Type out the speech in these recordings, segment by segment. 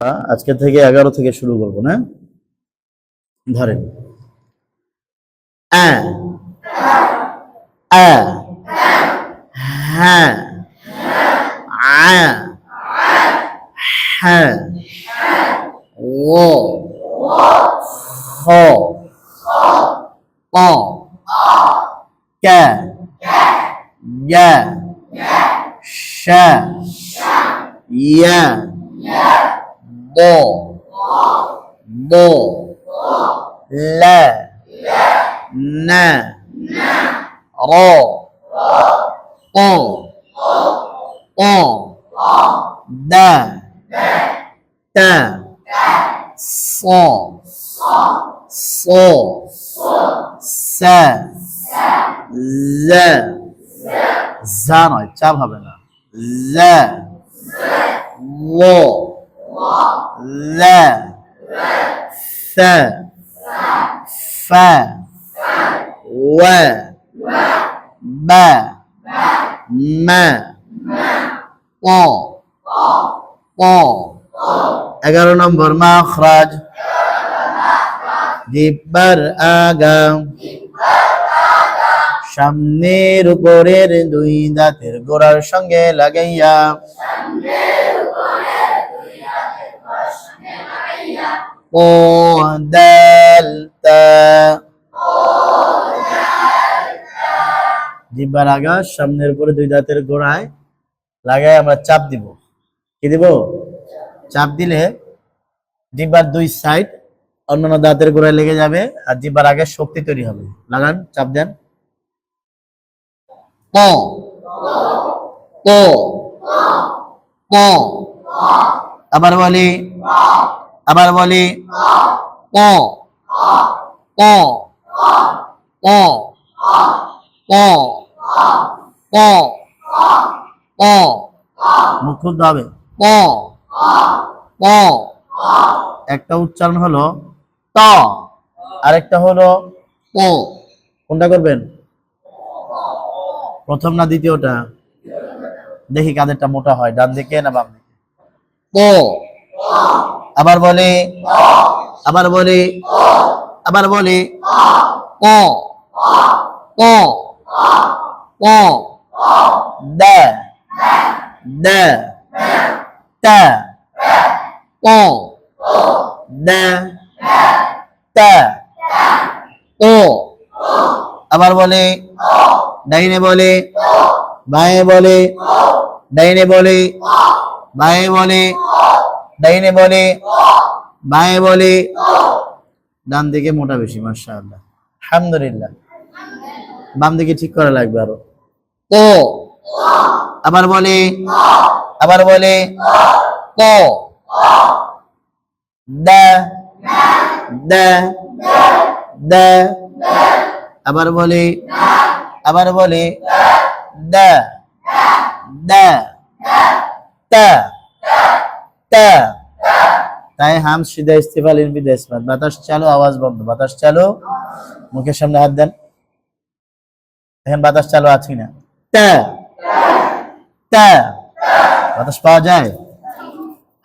আজকে থেকে 11 থেকে শুরু করবো না। ধরেন আ আ হ্যাঁ আ হ্যাঁ ও খ প ক ইয়া শা ইয়া ব ব লা না র প প দা তা স স সা জা জা নয় চাপ হবে না জা ও লা সা ফা ওয়া বা মা প প 11 নম্বর মাখরাজ জিব্বার আগা সামনের উপরের দুই দাঁতের গোড়ার সঙ্গে লাগাইয়া ও দাল তা জিব্বার আগা সামনের উপরে দুই দাঁতের গোড়ায় লাগাই আমরা চাপ দিব। কি দিব? চাপ দিলে জিব্বার দুই সাইড অন্যান্য দাঁতের গোড়ায় লেগে যাবে আর জিব্বার আগে শক্তি তৈরি হবে। লাগান, চাপ দেন। প প প আবার বলি প প প প প প মুখ খুলতে হবে। প প একটা উচ্চারণ হলো ত, আরেকটা হলো প। কোনটা করবেন? প্রথম না দ্বিতীয়টা? দেখি কাদেরটা মোটা হয়, ডান দিকে না বাম দিকে। প আবার বলি প প প দা দা তা প দা তা ও। আবার বলে ডাইনে বলে বাঁয়ে বলে ডাইনে বলে বাঁয়ে বলে ডাইনে বলে বাঁয়ে বলে। ডান দিকে মোটা বেশি, মাশাআল্লাহ, আলহামদুলিল্লাহ। বাম দিকে ঠিক করা লাগবে আরো। ও আবার বলে ক দা দা দা আবার বলে দা দা তা তা। তাই হাম সিধা ইস্তিফাল ইন বিদেশ মাত। বাতাস চালু, আওয়াজ বন্ধ। বাতাস চালু, মুখের সামনে হাত দেন। দেখেন বাতাস চালু আছে না? তা তা বাতাস পাওয়া যায়?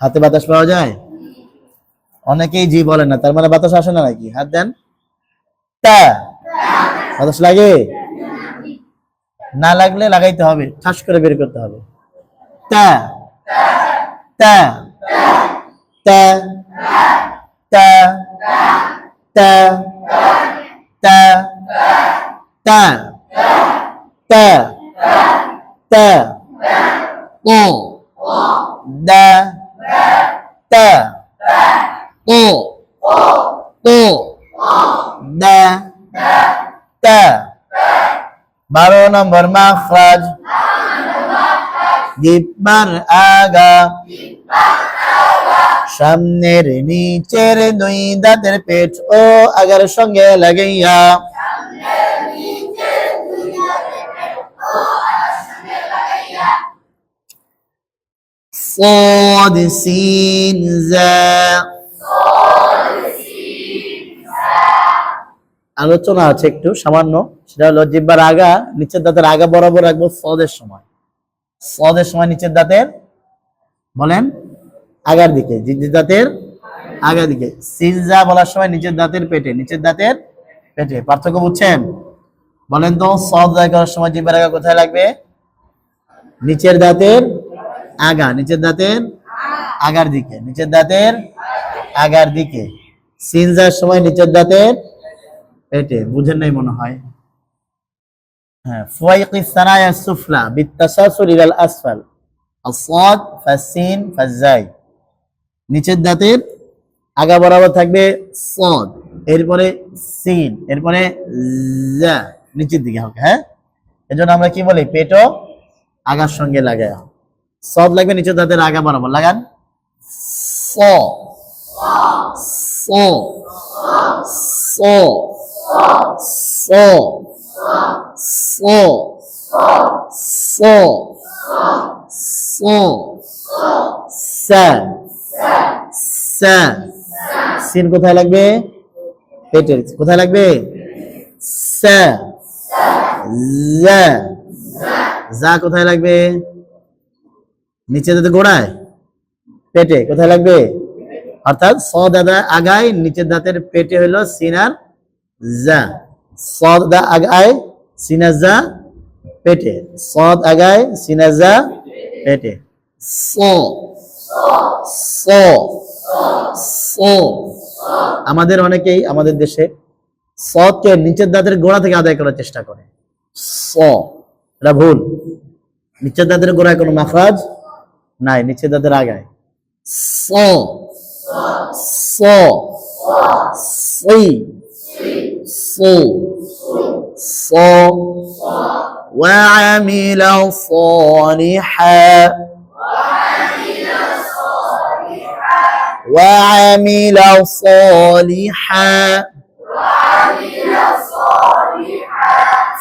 হাতে বাতাস পাওয়া যায়? অনেকেই জি বলেন না, তার মানে বাতাস আসে না নাকি? হাত দেন। তা বাতাস লাগে? না লাগলে লাগাইতে হবে, ঠাস করে বের করতে হবে। তা তা তা তা তা তা তা তা তা ও দা তা ও ও দা তা। 12 নম্বর মাখরাজ জিব্বার আগা সামনের নিচের দুই দাঁতের পেট ও আগার সঙ্গে লাগাইয়া صاد سين زا। আলোচনা আছে একটু সামান্য, সেটা হলো জিহ্বার আগা নিচের দাঁতের আগা বরাবর রাখবো সদের সময়। নিচের দাঁতের বলেন আগার দিকে, নিচের দাঁতের আগার দিকে। সিনজা বলার সময় নিচের দাঁতের পেটে, নিচের দাঁতের পেটে। পার্থক্য বুঝছেন? বলেন তো, সদ জয় করার সময় জিহ্বার আগা কোথায় লাগবে? নিচের দাঁতের আগা, নিচের দাঁতের আগার দিকে, নিচের দাঁতের আগার দিকে। সিনজার সময় নিচের দাঁতের পেটে। বুঝেন নাই মনে হয়। হ্যাঁ, ফুয়াইকিস সানায়া সুফলা বিত্তাসাসুল ইলাল আসফাল, আস-সাদ ফাস-সিন ফাজ-জাই। নিচের দাঁতের আগা বরাবর থাকবে সদ, এরপরে সিন, এরপরে জা, নিচের দিকে হবে। হ্যাঁ, এজন্য আমরা কি বলি? পেটও আগার সঙ্গে লাগায়। সদ লাগবে নিচের দাঁতের আগা বরাবর, লাগান। স স স স স স স সা সা। সিন কোথায় লাগবে? পেটের। কোথায় লাগবে? সা। জা। জা কোথায় লাগবে? নিচে দাঁতের গোড়ায়, পেটে। কোথায় লাগবে? অর্থাৎ স দাদা আগায়, নিচের দাঁতের পেটে হলো সিন আর জা। সদ আগায়, সিন আর জা পেটে। সদ আগায়, সিন আর জা পেটে। স স স। আমাদের অনেকেই আমাদের দেশে সদকে নিচের দাঁতের গোড়া থেকে আদায় করার চেষ্টা করে। স, এটা ভুল। নিচের দাঁতের গোড়ায় কোনো মাখরাজ নাই, নিচের দাঁতের আগায়। স স সি সো স। وعمل صالحا وعمل صالحا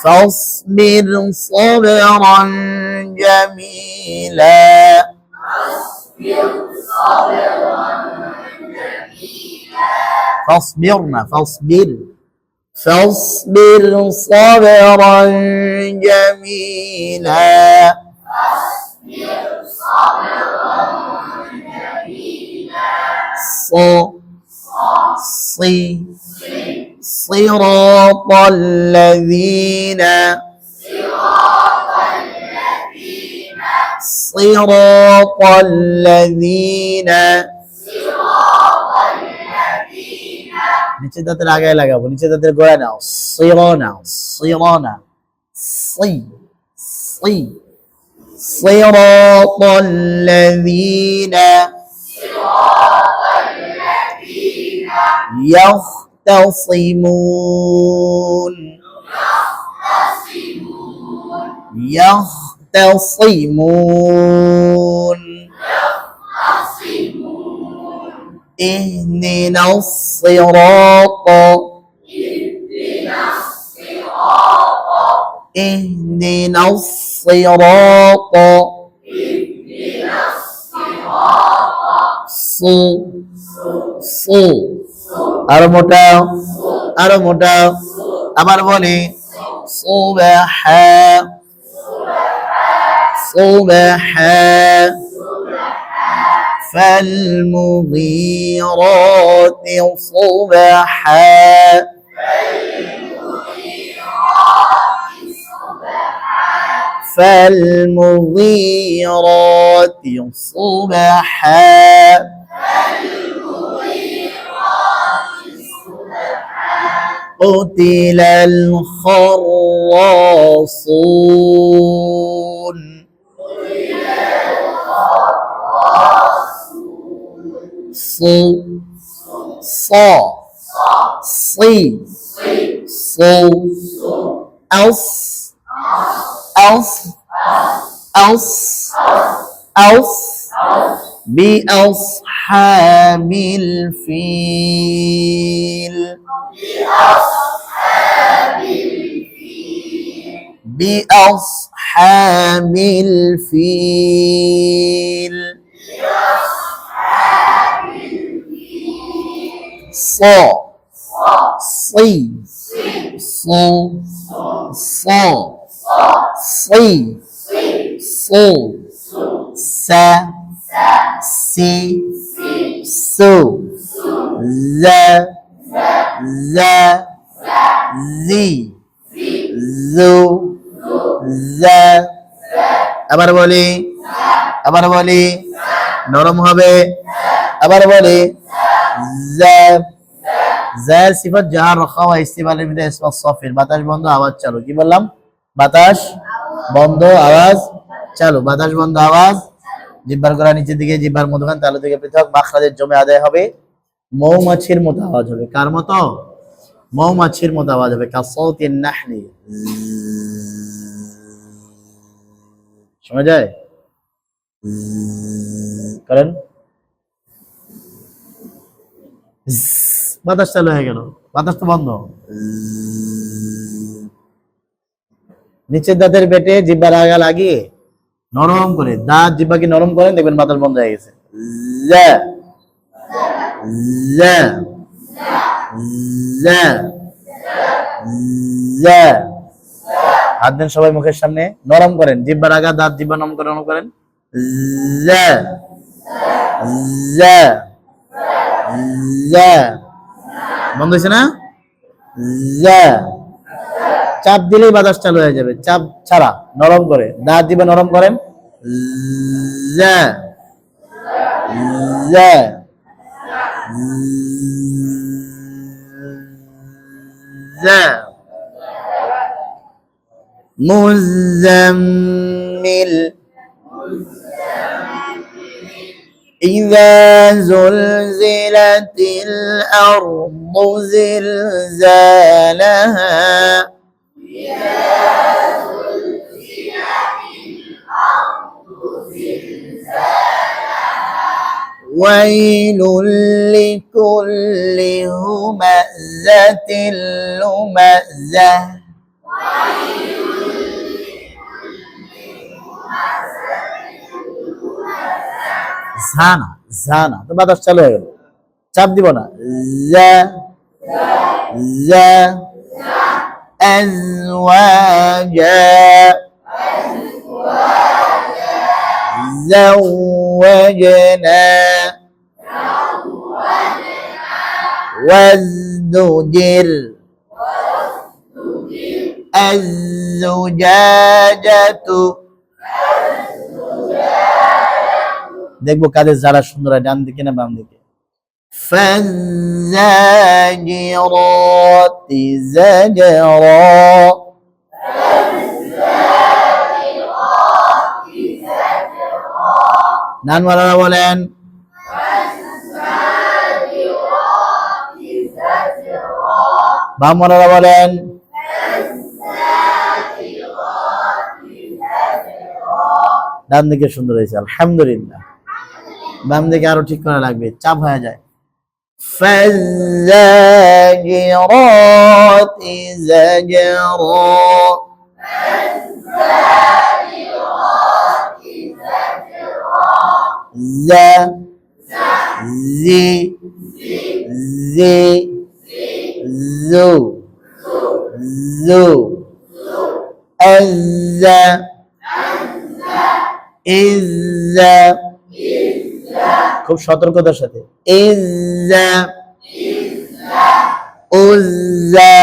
فاصبر صبرا جميلا فاصبرنا فاصبر فاصبر صبرا جميلا صي صراط الذين صراط الذين নিচে দাঁতের আগায় লাগাবো, নিচে দাঁতের গোড়ায় নাও। সিরানা সিরানা সি সি صراط الذين يختصمون يختصمون اهدنا الصراط اهدنا الصراط صو صو আরো মোটা, আরো মোটা। আবার বলি সুবহা সুবহা فالمغيرات صبحا فالمغيرات صبحا قتل الخراصون صو صا صي صو أص أص أص أص بأصحاب الفيل بأصحاب الفيل صا صي صو صا صي صو سا সি সু জা জা জি জু জা আবার বলি নরম হবে আবার বলি জা জায়ের সিফাত জাহার রাখা ওয়া ইস্তিমালের মধ্যে ইসমা সাফির বাতাস বন্ধ আওয়াজ চালু কি বললাম বাতাস বন্ধ আওয়াজ চালু বাতাস বন্ধ আওয়াজ জিহ্বার গোড়া নিচের দিকে জিহ্বার মধ্যখান তালু থেকে পৃথক মাখরাজের জমে আদায় হবে মৌমাছির মতো আওয়াজ হবে কার মতো মৌমাছির মতো আওয়াজ হবে কাসাউতিন নাহলি শোনা যায় করেন বাতাস চালু হয়ে গেল বাতাস তো বন্ধ নিচের দাঁতের পেটে জিহ্বার আগা লাগিয়ে নরম করে দাঁত জিহ্বাকে নরম করেন দেখবেন বাতাস বন্ধ হয়ে গেছে লা লা লা লা হাত দেন সবাই মুখের সামনে নরম করেন জিহ্বার আগা দাঁত জিহ্বা নরম করেন লা লা লা বন্ধ হয়েছে না লা চাপ দিলেই বাতাস চালু হয়ে যাবে চাপ ছাড়া নরম করে দাঁত জিহ্বা নরম করেন লা লা লা মুজাম্মিল إذا زلزلت الأرض زلزالها ويل لكل همزة لمزة জানা জানা তো বাতাস চালু হয়ে গেল চাপ দিব না জা জা আজওয়াজা زوجنا والزجر الزجاجة দেখবো কাদের যারা সুন্দর ডান দিকে না বাম দিকে فالزاجرات زجرا ডান ওয়ালারা বলেন বাম ওয়ালারা বলেন ডান দিকে সুন্দর হয়েছে আলহামদুলিল্লাহ বাম দিকে আরো ঠিক করা লাগবে চাপ হয়ে যায় فالزاجرات زجرا ز زي زي زو زو أز إز খুব সতর্কতার সাথে ইজ্জা উজ্জা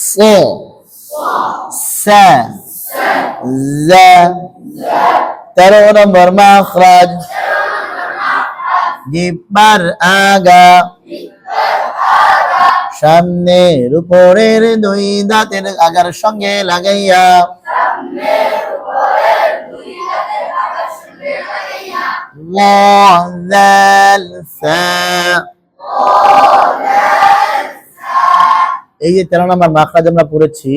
সা সা জা 13 নম্বর মাখরাজ জিহ্বার আগা সামনের উপরের দুই দাঁতের আগার সঙ্গে লাগাইয়া এই যে 13 নম্বর মাখরাজ আমরা পড়েছি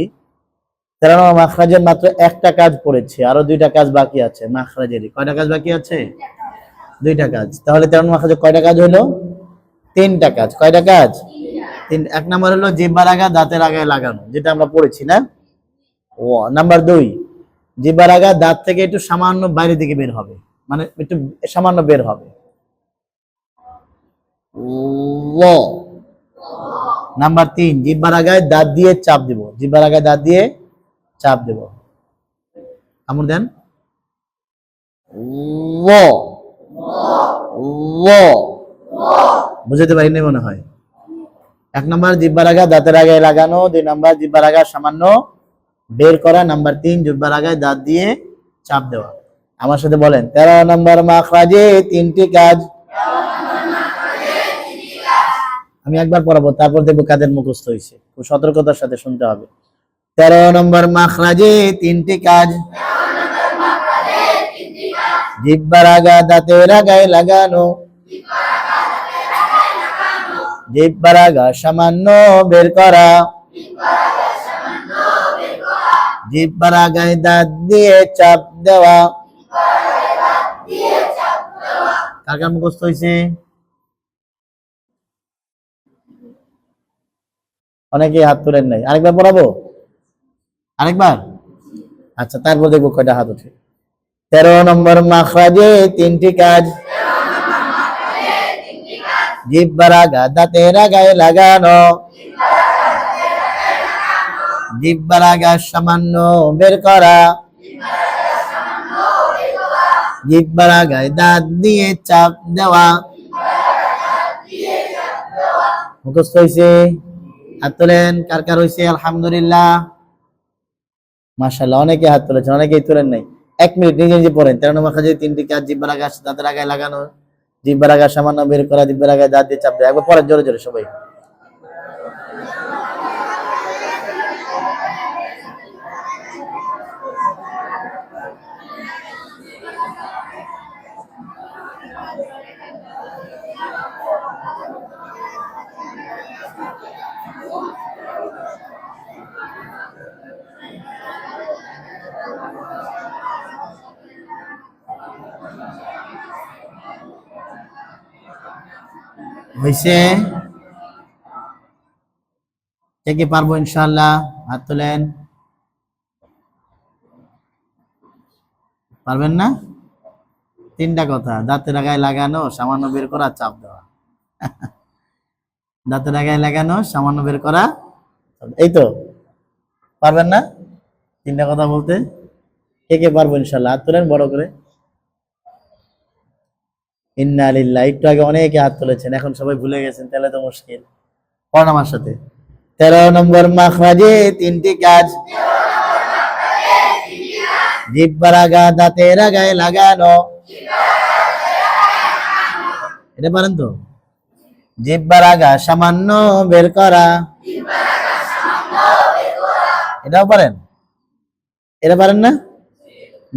13 নম্বর মাখরাজের মাত্র একটা কাজ পড়েছি আরো দুইটা কাজ বাকি আছে মাখরাজেরই কয়টা কাজ বাকি আছে দুইটা কাজ তাহলে 13 নম্বর মাখরাজে কয়টা কাজ হলো তিনটা কাজ কয়টা কাজ তিন এক নম্বর হলো জিহ্বার আগা দাঁতের আগায় লাগানো যেটা আমরা পড়েছি না ও নাম্বার 2 জিহ্বার আগা দাঁত থেকে একটু সামান্য বাইরে দিকে বের হবে মানে একটু সামান্য বের হবে নাম্বার 3 জিহ্বার আগায় দাঁত দিয়ে চাপ দিব জিহ্বার আগায় দাঁত দিয়ে চাপ দেব কামড় দেন ও ও বুঝতে পারিনি মনে হয়। 1 নম্বর জিহ্বার আগা দাঁতের আগায় লাগানো, 2 নম্বর জিহ্বার আগা সামান্য বের করা, নাম্বার 3 জিহ্বার আগায় দাঁত দিয়ে চাপ দেওয়া। আমার সাথে বলেন, 13 নম্বর মাখরাজে 3টি কাজ। আমি একবার পড়াবো, তারপর দেখবো কাদের মুখস্থ হয়েছে। খুব সতর্কতার সাথে শুনতে হবে। 13 নম্বর মাখরাজে 3টি কাজ। জিহ্বার আগা দাঁতের আগায় লাগানো, জিহ্বার আগা সামান্য বের করা, জিহ্বার আগায় দাঁত দিয়ে চাপ দেওয়া। কার কার মুখস্থ হয়েছে? অনেকেই হাত তোলেন নাই। আরেকবার পড়াবো? আরেকবার? আচ্ছা, তারপর দেখবো কয়টা হাত ওঠে। 13 নম্বর মাখরাজে 3টি কাজ। জিহ্বার আগা দাঁতের আগায় লাগানো, জিহ্বার আগা সামান্য বের করা, জিহ্বার আগায় দাঁত দিয়ে চাপ দেওয়া। মুখস্থ হয়েছে? হাত তোলেন। কার কার হয়েছে? আলহামদুলিল্লাহ, মাশাআল্লাহ। অনেকে হাত তুলেছেন, অনেকেই তোলেন নাই। 1 মিনিট নিজে নিজে পড়েন। 13 নম্বর কাজে 3টি কাজ। জিহ্বার আগা দাঁতের আগায় লাগানো, জিহ্বার আগা সামান্য বের করা, জিহ্বার আগায় দাঁত দিয়ে চাপ দেওয়া। একবার পড়েন জোরে জোরে সবাই। হয়েছে? কে কে পারবো ইনশাআল্লাহ? হাত তোলেন। পারবেন না? 3টা কথা, দাঁতের আগায় লাগানো, সামান্য বের করা, চাপ দেওয়া। দাঁতের আগায় লাগানো, সামান্য বের করা, এই তো। পারবেন না 3টা কথা বলতে? কে কে পারবো ইনশাআল্লাহ? হাত তোলেন বড় করে। ইন্না লিল্লাহ। একটু আগে অনেকে হাত তুলেছেন, এখন সবাই ভুলে গেছেন, তাহলে তো মুশকিল। পড়েন আমার সাথে। 13 নম্বর মাখরাজে 3টি কাজ। জিহ্বার আগা দাঁতের আগায় লাগানো, এটা পারেন তো? জিহ্বার আগা সামান্য বের করা, এটাও পারেন? এটা পারেন না?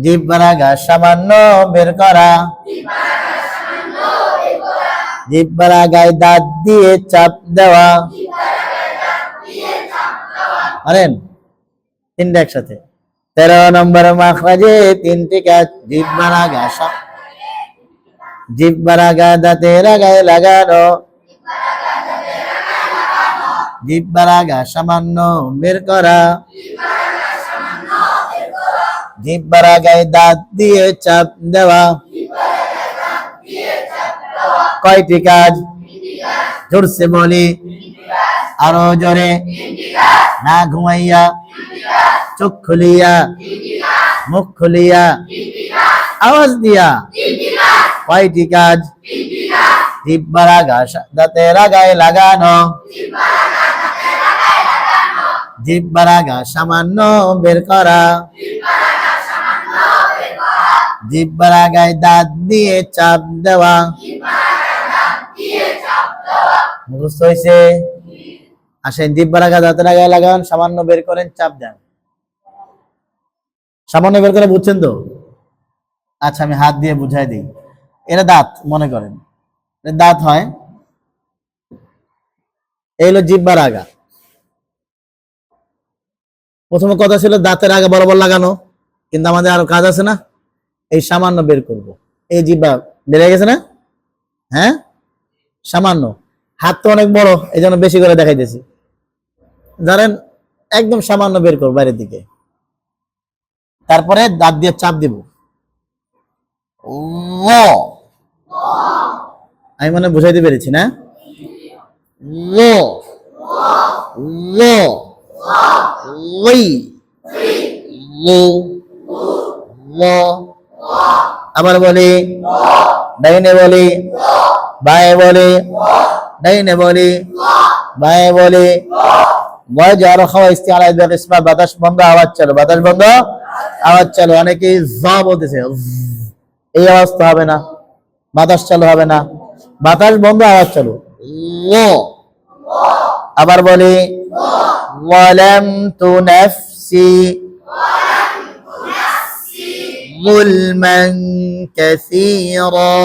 জিহ্বার আগা সামান্য বের করা, জিহ্বার আগায় দাঁত দিয়ে চাপ দেওয়া। পারেন? 3টা একসাথে। 13 নম্বর মাখরাজে 3টি কাজ। জিহ্বার আগা জিহ্বার আগা দাঁতের আগায় লাগানো, জিহ্বার আগা সামান্য বের করা, জিহ্বার আগায় দাঁত দিয়ে চাপ দেওয়া। কয়টি কাজ? জোরসে বলি, আরো জোরে। না ঘুমাইয়া, চোখ খুলিয়া, মুখ খুলিয়া, আওয়াজ দিয়া। কয়টি কাজ? জিহ্বার আগা দাঁতের আগায় লাগানো, জিহ্বার আগা সামান্য বের করা, জিহ্বার আগায় দাঁত দিয়ে চাপ দেওয়া। মুখস্থ হয়েছে? আসেন, জিহ্বার আগা দাঁতের আগায় লাগান, সামান্য বের করেন, চাপ দেন। সামান্য বের করে বুঝছেন তো? আচ্ছা, আমি হাত দিয়ে বুঝাই দিই। এটা দাঁত মনে করেন, দাঁত হয়। এই হলো জিহ্বার আগা। প্রথমে কথা ছিল দাঁতের আগা বরাবর লাগানো, কিন্তু আমাদের আরো কাজ আছে না? এই সামান্য বের করব। এই জিহ্বা বেড়ে গেছে না? হ্যাঁ, সামান্য। হাত তো অনেক বড়, এই জন্য বেশি করে দেখাইতেছি। ধরেন একদম সামান্য বের করব বাইরের দিকে, তারপরে দাঁত দিয়ে চাপ দিব। আমি মনে বুঝাইতে পেরেছি না? আবার বলি ডাইনে বলি বাঁয়ে বলি ডাইনে বলি বাঁয়ে বলি যারা খাওয়া ইস্তিআলা ইসমা বাতাস বন্ধ আওয়াজ চালু বাতাস বন্ধ আওয়াজ চালু অনেকে যা বলতেছে এই আওয়াজ তো হবে না বাতাস চালু হবে না বাতাস বন্ধ আওয়াজ চালু ও আবার বলি ওয়ালাম তুনাফসি যুলমান কাসীরা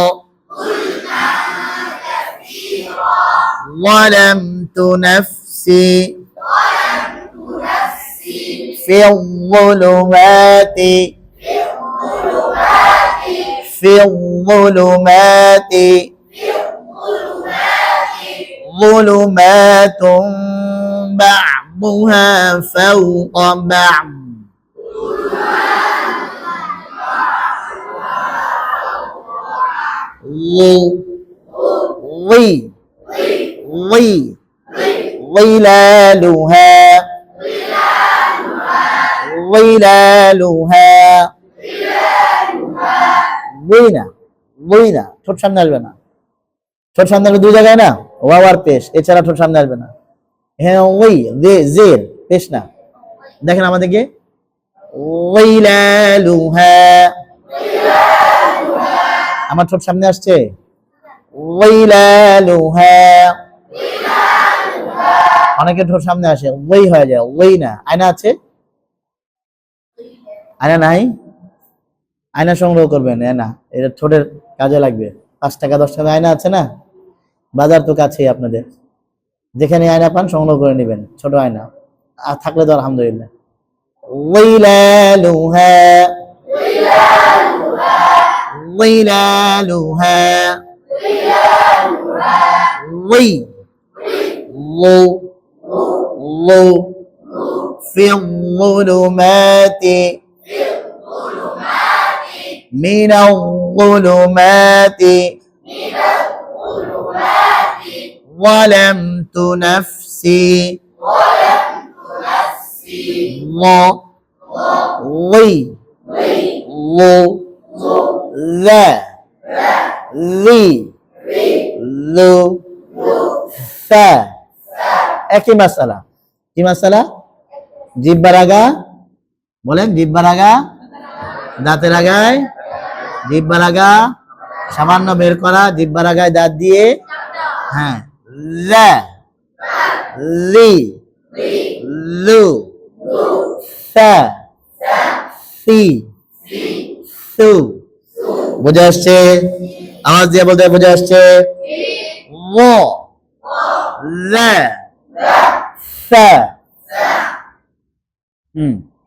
ওয়ালাম তুনাফসি في الظلمات في الظلمات ظلمات بعضها فوق بعض ظلالها ظلالها وينا وينا ঠোঁট সামনে আসবে না ঠোঁট সামনে আসবে দুই জায়গায় না ওয়াও আর পেশ এছাড়া ঠোঁট সামনে আসবে না হ্যাঁ ওই জের পেশ না দেখেন আমাদেরকে ওয়াইলালুহা আমার ঠোঁট সামনে আসছে ওয়াইলালুহা অনেকে ঠোঁট সামনে আসে ওই হয়ে যায় ওই না আয়না আছে আয়না নাই আয়না সংগ্রহ করবেন আয়না এটা ঠোঁটের কাজে লাগবে 5 টাকা 10 টাকা আয়না আছে না বাজার তো কাছেই আপনাদের যেখানে আয়না পান সংগ্রহ করে নেবেন ছোট আয়না আর থাকলে তো আলহামদুলিল্লাহ ওয়াইলালুহা ওয়াইলালুহা ওয়াই লো লো في الظلمات من الظلمات ولم تنفسي وي لو لا لي لو ثا একই মাসালা কি মাসালা জিহ্বার আগা বলেন জিহ্বার আগা দাঁতের আগায় জিহ্বার আগা সামান্য বের করা জিহ্বার আগায় দাঁত দিয়ে হ্যাঁ লা লি লু সা সি সু বুঝে আসছে আওয়াজ দিয়ে বলতে বুঝে আসছে ও লা সা